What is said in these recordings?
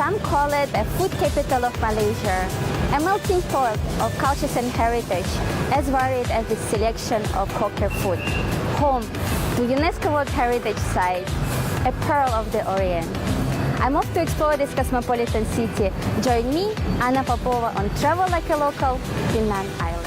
Some call it a food capital of Malaysia, a melting pot of cultures and heritage, as varied as the selection of hawker food. Home to UNESCO World Heritage Site, a Pearl of the Orient. I'm off to explore this cosmopolitan city. Join me, Anna Popova, on Travel Like a Local, Penang Island.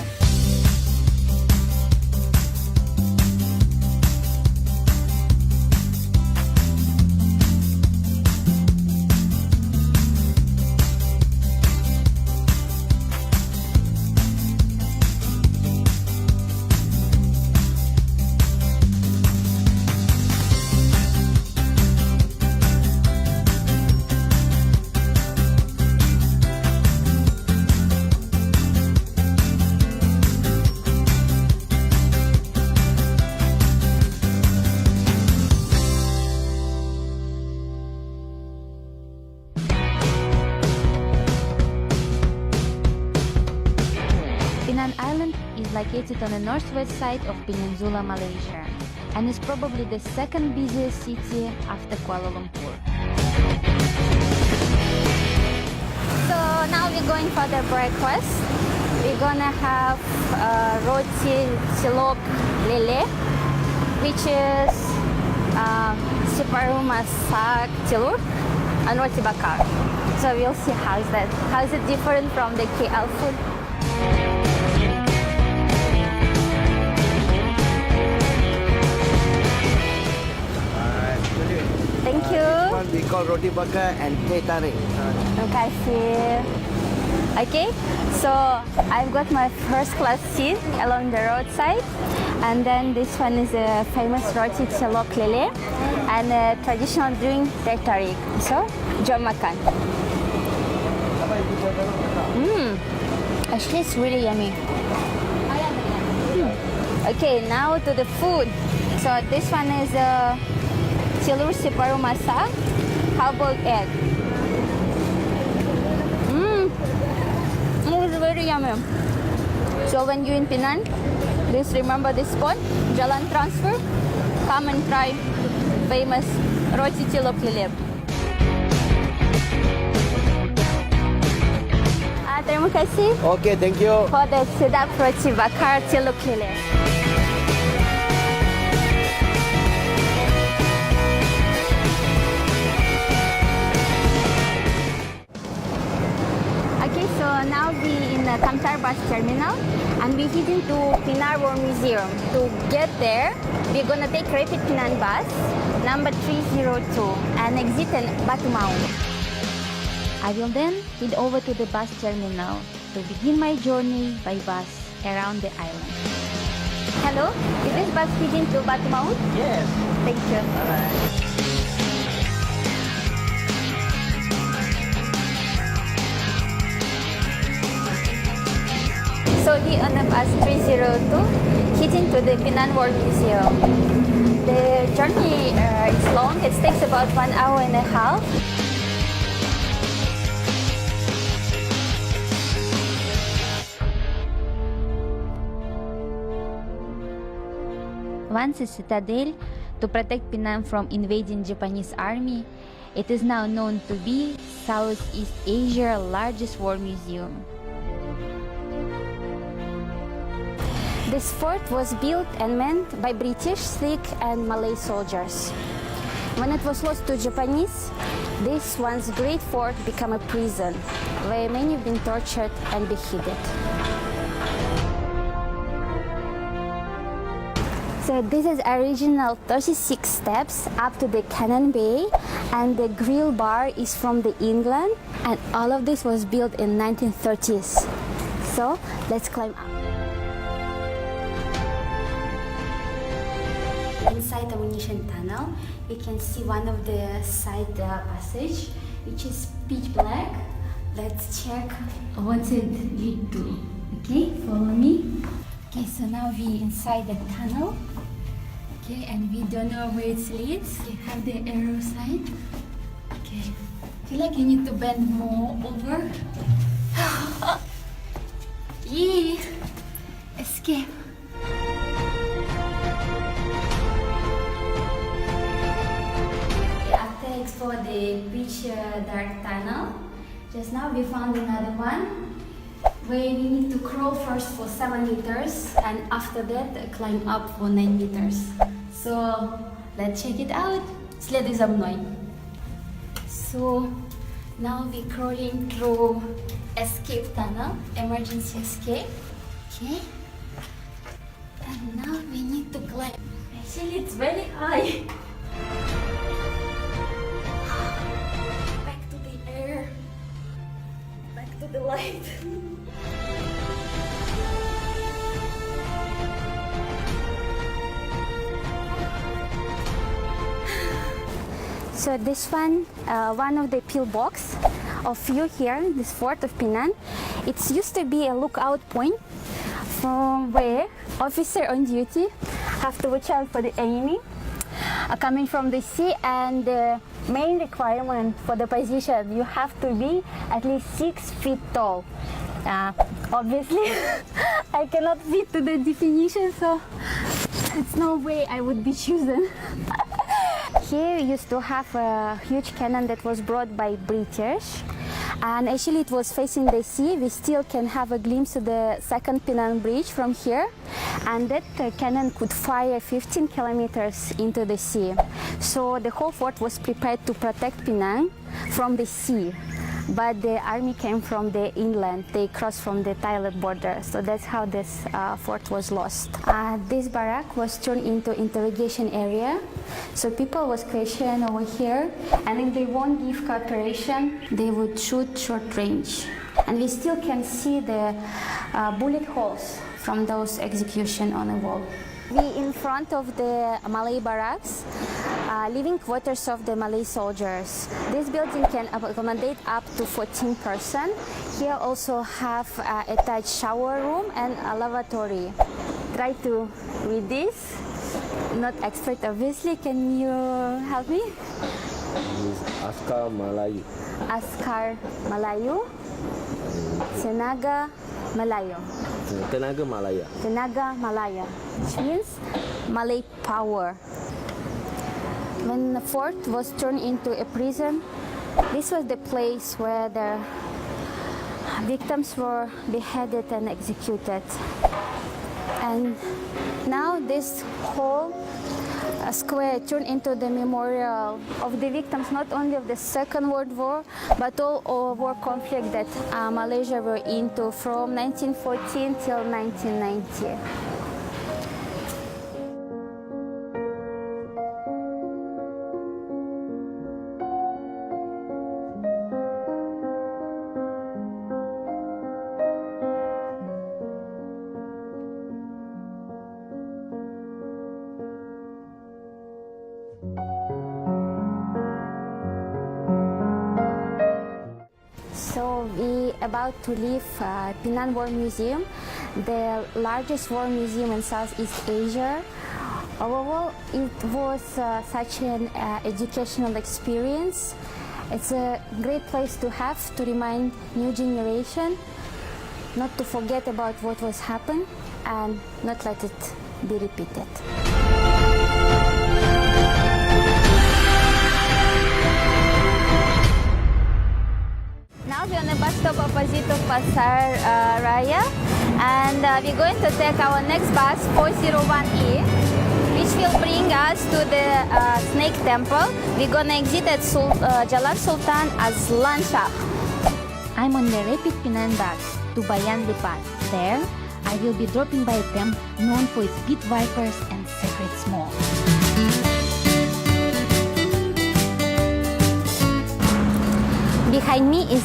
Penang Island is located on the northwest side of Peninsula Malaysia and is probably the second busiest city after Kuala Lumpur. So now we're going for the breakfast. We're gonna have roti silok lele, which is separuh masak telur and roti bakar. So we'll see how is it different from the KL food. Thank you. One we call roti bakar and teh tarik. Terima kasih. Okay, so I've got my first class seat along the roadside, and then this one is a famous roti celok lele and a traditional drink teh tarik. So, jom makan. Actually, it's really yummy. Okay, now to the food. So this one is telur separuh masak, hard-boiled egg. It's very yummy. So when you're in Penang, please remember this spot, Jalan Transfer. Come and try famous roti telur lele. Terima kasih. Okay, thank you. For the sedap roti bakar telur lele. Okay, so now we're in the Kamtar bus terminal and we're heading to Penang War Museum. To get there, we're gonna take Rapid Penang bus number 302 and exit in Batu Maung. I will then head over to the bus terminal to begin my journey by bus around the island. Hello, is this bus heading to Batu Maung? Yes. Thank you. Alright. So here on the bus 302, heading to the Penang War Museum. The journey is long, it takes about 1 hour and a half. Once a citadel to protect Penang from invading Japanese army, it is now known to be Southeast Asia's largest war museum. This fort was built and manned by British, Sikh and Malay soldiers. When it was lost to Japanese, this once great fort became a prison where many have been tortured and beheaded. So this is original 36 steps up to the Cannon Bay, and the grill bar is from the England, and all of this was built in 1930s. So let's climb up. Inside the ammunition tunnel, we can see one of the side passage, which is pitch black. Let's check what's it lead to. Okay, follow me. Okay, so now we inside the tunnel. Okay, and we don't know where it leads. We have the arrow sign. Okay, I feel like you need to bend more over. Yee! Escape. After for the beach dark tunnel. Just now we found another one where we need to crawl first for 7 meters and after that climb up for 9 meters. So let's check it out. Следуй за мной. So now we're crawling through escape tunnel, emergency escape. Okay. And now we need to climb. Actually, it's very high. Back to the air. Back to the light. So this one of the pillbox of view here, this fort of Penang. It used to be a lookout point from where officer on duty have to watch out for the enemy coming from the sea, and the main requirement for the position, you have to be at least 6 feet tall. Obviously, I cannot fit to the definition, so it's no way I would be chosen. Here we used to have a huge cannon that was brought by British, and actually it was facing the sea. We still can have a glimpse of the second Penang Bridge from here, and that cannon could fire 15 kilometers into the sea. So the whole fort was prepared to protect Penang from the sea. But the army came from the inland. They crossed from the Thailand border. So that's how this fort was lost. This barrack was turned into interrogation area. So people was questioned over here, and if they won't give cooperation, they would shoot short range. And we still can see the bullet holes from those execution on the wall. We in front of the Malay barracks, living quarters of the Malay soldiers. This building can accommodate up to 14 persons. Here also have attached shower room and a lavatory. Try to read this. Not expert obviously. Can you help me? This is Askar Malayu. Askar Malayu, Tenaga Malayu. Tenaga Malaya. Tenaga Malaya, which means Malay power. When the fort was turned into a prison, this was the place where the victims were beheaded and executed. And now this whole square turned into the memorial of the victims, not only of the Second World War, but all war conflict that Malaysia were into from 1914 till 1990. So we about to leave Penang War Museum, the largest war museum in Southeast Asia. Overall, it was such an educational experience. It's a great place to have to remind new generation not to forget about what was happened and not let it be repeated. Now we're on the bus stop opposite of Pasar Raya, and we're going to take our next bus, 401E, which will bring us to the Snake Temple. We're gonna exit at Jalan Sultan Azlan Shah. I'm on the Rapid Penang bus to Bayan Lipat. There, I will be dropping by a temple known for its pit vipers and sacred smoke. Behind me is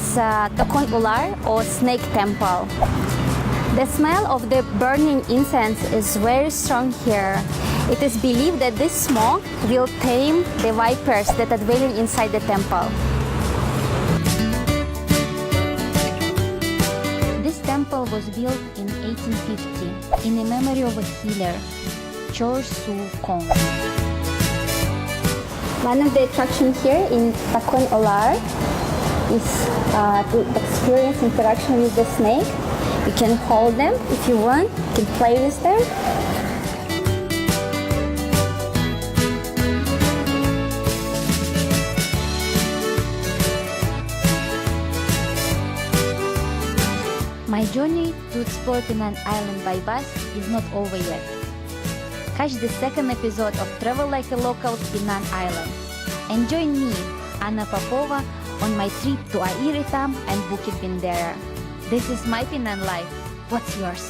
Tokon Ular, or Snake Temple. The smell of the burning incense is very strong here. It is believed that this smoke will tame the vipers that are dwelling inside the temple. This temple was built in 1850 in the memory of a healer, Chor Su Kong. One of the attractions here in Tokon Ular is to experience interaction with the snake. You can hold them if you want, you can play with them. My journey to explore Penang Island by bus is not over yet. Catch the second episode of Travel Like a Local Penang Island and join me, Anna Popova, on my trip to Air Hitam and Bukit Bendera. This is my Penang life. What's yours?